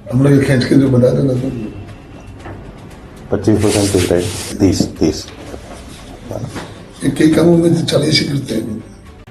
हम लोग खींच के जो बता देना तो 25% 30 कई कामों में तो 40 ही करते हैं।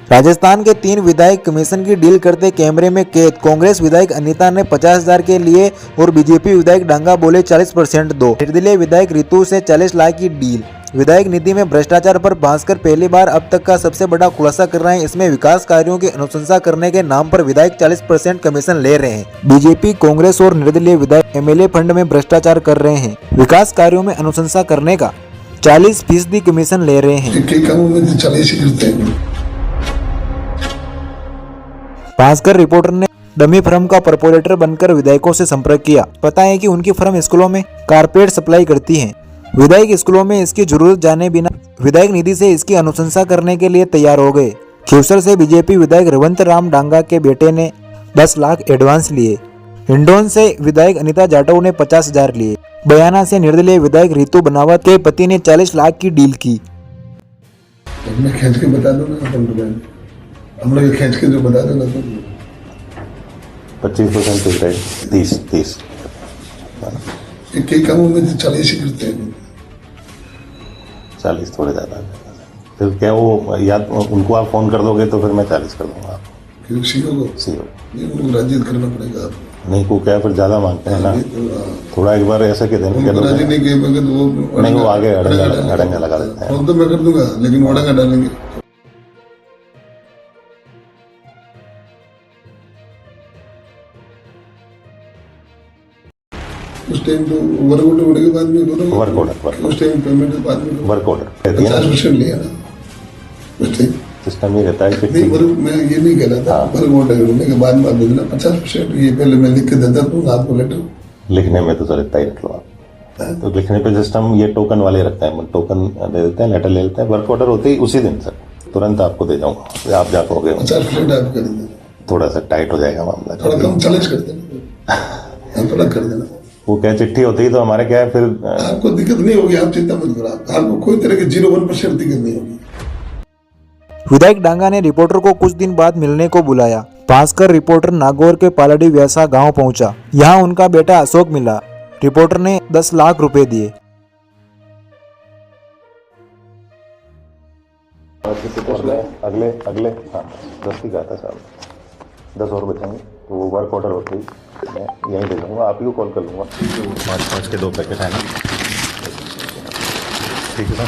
राजस्थान के 3 विधायक कमीशन की डील करते कैमरे में कैद। कांग्रेस विधायक अनीता ने 50,000 के लिए और बीजेपी विधायक डांगा बोले 40% दो। निर्दलीय विधायक रितु से 40 लाख की डील। विधायक निधि में भ्रष्टाचार पर भास्कर पहली बार अब तक का सबसे बड़ा खुलासा कर रहे हैं। इसमें विकास कार्यों की अनुशंसा करने के नाम पर विधायक 40% कमीशन ले रहे हैं। बीजेपी, कांग्रेस और निर्दलीय विधायक एमएलए फंड में भ्रष्टाचार कर रहे हैं। विकास कार्यों में अनुशंसा करने का 40% कमीशन ले रहे हैं। कई कामों में तो 40 ही करते हैं। भास्कर रिपोर्टर ने डमी फर्म का प्रपोरेटर बनकर विधायकों से संपर्क किया। पता है कि उनकी फर्म स्कूलों में कारपेट सप्लाई करती है। विधायक स्कूलों में इसकी जरूरत जाने बिना विधायक निधि से इसकी अनुशंसा करने के लिए तैयार हो गए। खीवसर से बीजेपी विधायक रवंत राम डांगा के बेटे ने 10 लाख एडवांस लिए। हिंडोन से विधायक अनीता जाटव ने 50,000 लिए। बयाना से निर्दलीय विधायक रितु बनावत के पति ने 40 लाख की डील की। मैं खींच के बता दूंगा, हम लोग खींच के जो बता देना तो 25% 30 कई कामों में तो 40 ही करते हैं। 40 थोड़े ज़्यादा। फिर क्या वो या उनको आप फ़ोन कर दोगे तो फिर मैं 40 कर दूंगा आपको। क्यों सीओ को नहीं, उनको राजी करना पड़ेगा आपको। नहीं को क्या फिर ज़्यादा मांगते हैं ना, थोड़ा एक बार ऐसा कहते हैं राजी नहीं किए तो नहीं वो आगे अड़ंगा लगा देते हैं। तो मैं कर दूंगा लेकिन अड़ंगा डालेंगे। उस टाइम तो वर्क ऑर्डर होने के बाद में उस टाइम पेमेंट के बाद में वर्क ऑर्डर 50% लिया ना उस टाइम। सिस्टम ये रहता है कि नहीं मैं ये नहीं कह रहा था। वर्क ऑर्डर होने के बाद में आप देना 50%। ये पहले मैं लिख के देता हूँ आपको लेटर। लिखने में तो सर इतना ही रख लो आप। तो लिखने पे सिस्टम ये टोकन वाले रखता है, टोकन दे देते हैं, लेटर ले लेते हैं। वर्क ऑर्डर होते ही उसी दिन सर तुरंत आपको दे जाऊंगा। आप जा पाओगे 50% आप कर देना। थोड़ा सा टाइट हो जाएगा मामला, थोड़ा कम 40 कर देना, थोड़ा कर देना। वो क्या चिट्ठी होती है तो हमारे क्या है फिर आपको दिक्कत नहीं होगी, आप चिंता मत करो। आपको कोई तरह की 0-1% दिक्कत नहीं होगी। विधायक डांगा ने रिपोर्टर को कुछ दिन बाद मिलने को बुलाया। भास्कर रिपोर्टर नागौर के पालड़ी व्यासा गांव पहुंचा। यहां उनका बेटा अशोक मिला। रिपोर्टर ने 10 लाख रुपए दिए। अगले 10 ही कहा था साहब, 10 और बचेंगे तो वो वर्क ऑर्डर होते ही मैं यहीं दे दूँगा। आप ही को कॉल कर लूँगा। 5 के 2 पैकेट है ना, ठीक है ना।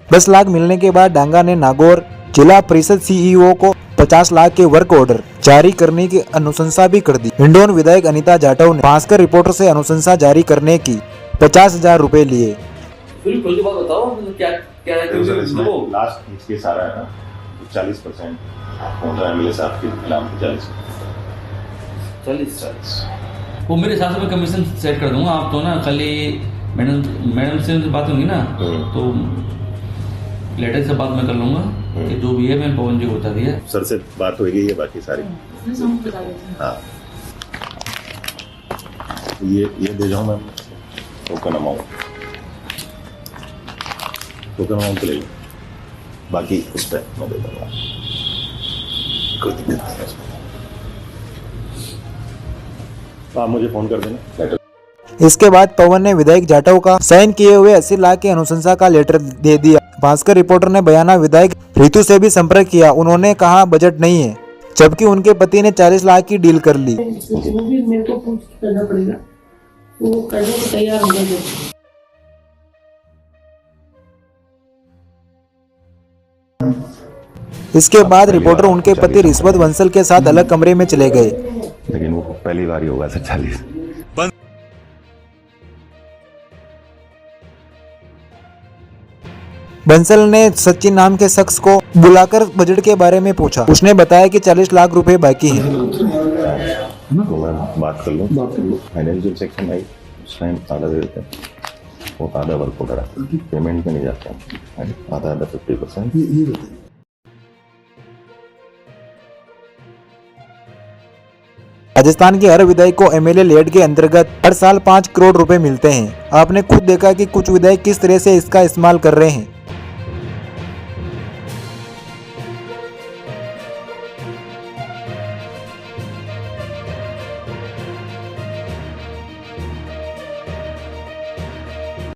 10 लाख मिलने के बाद डांगा ने नागौर जिला परिषद सीईओ को 50 लाख के वर्क ऑर्डर जारी करने की अनुशंसा भी कर दी। हिंडोन विधायक अनीता जाटव ने भास्कर रिपोर्टर से अनुशंसा जारी करने की 50,000 रुपए लिए। बताओ क्या क्या लास्ट ये सारा है ना 40% एमएलए साहब के नाम पे 40 वो मेरे हिसाब से मैं कमीशन सेट कर दूंगा। आप तो ना खाली मैडम से बात होगी ना तो लेटर से बात मैं कर लूंगा कि जो भी है मैं पवन जी को बता दिया। सर से बात होगी ये बाकी सारी। हाँ ये दे जाऊँ मैं टोकन अमाउंट ले लो, बाकी उस पर मैं दे दूंगा, कोई दिक्कत नहीं है उसमें। आप मुझे फोन कर देना लेटर। इसके बाद पवन ने विधायक जाटव का साइन किए हुए 80 लाख की अनुशंसा का लेटर दे दिया। भास्कर रिपोर्टर ने बयाना विधायक रितु से भी संपर्क किया। उन्होंने कहा बजट नहीं है, जबकि उनके पति ने 40 लाख की डील कर ली। वो भी मेरे को करना पड़ेगा, वो करने को तैयार हो गए। इसके बाद रिपोर्टर उनके पति रिश्वत बंसल के साथ अलग कमरे में चले गए। लेकिन वो पहली बार ही होगा सर 40। बंसल ने सचिन नाम के शख्स को बुलाकर बजट के बारे में पूछा। उसने बताया कि 40 लाख रुपए बाकी हैं। तो मैं बात कर लूँ, फाइनेंशियल सेक्शन आई उस टाइम आधा दे देते हैं, वो आधा वर्क ऑर्डर आता है, पेमेंट में नहीं जाता है, आधा 50%। राजस्थान के हर विधायक को एमएलए लेड के अंतर्गत हर साल 5 करोड़ रुपए मिलते हैं। आपने खुद देखा कि कुछ विधायक किस तरह से इसका इस्तेमाल कर रहे हैं।